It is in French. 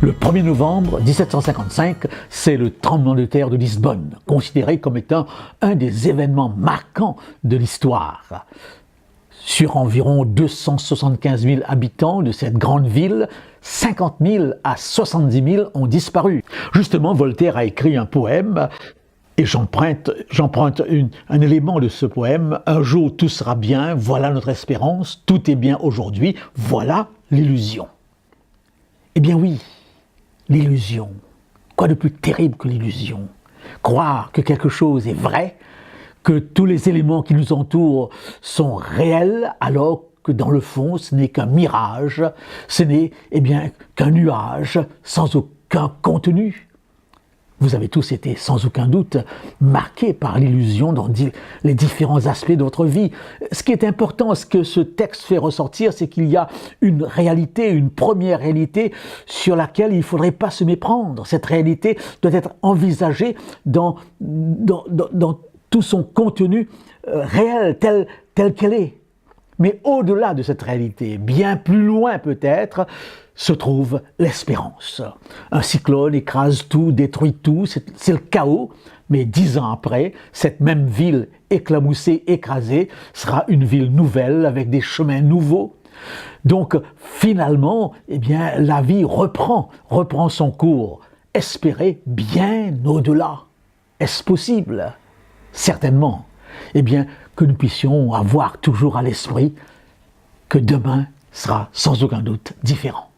Le 1er novembre 1755, c'est le tremblement de terre de Lisbonne, considéré comme étant un des événements marquants de l'histoire. Sur environ 275 000 habitants de cette grande ville, 50 000 à 70 000 ont disparu. Justement, Voltaire a écrit un poème, et j'emprunte un élément de ce poème. « Un jour tout sera bien, voilà notre espérance, tout est bien aujourd'hui, voilà l'illusion. » Eh bien oui, l'illusion. Quoi de plus terrible que l'illusion? Croire que quelque chose est vrai, que tous les éléments qui nous entourent sont réels, alors que dans le fond, ce n'est qu'un mirage, ce n'est qu'un nuage sans aucun contenu. Vous avez tous été, sans aucun doute, marqués par l'illusion dans les différents aspects de votre vie. Ce qui est important, ce que ce texte fait ressortir, c'est qu'il y a une réalité, une première réalité sur laquelle il ne faudrait pas se méprendre. Cette réalité doit être envisagée dans tout son contenu réel, tel qu'elle est. Mais au-delà de cette réalité, bien plus loin peut-être, se trouve l'espérance. Un cyclone écrase tout, détruit tout, c'est le chaos, mais 10 ans après, cette même ville éclaboussée, écrasée, sera une ville nouvelle avec des chemins nouveaux. Donc finalement, la vie reprend son cours. Espérer bien au-delà. Est-ce possible? Certainement. Que nous puissions avoir toujours à l'esprit que demain sera sans aucun doute différent.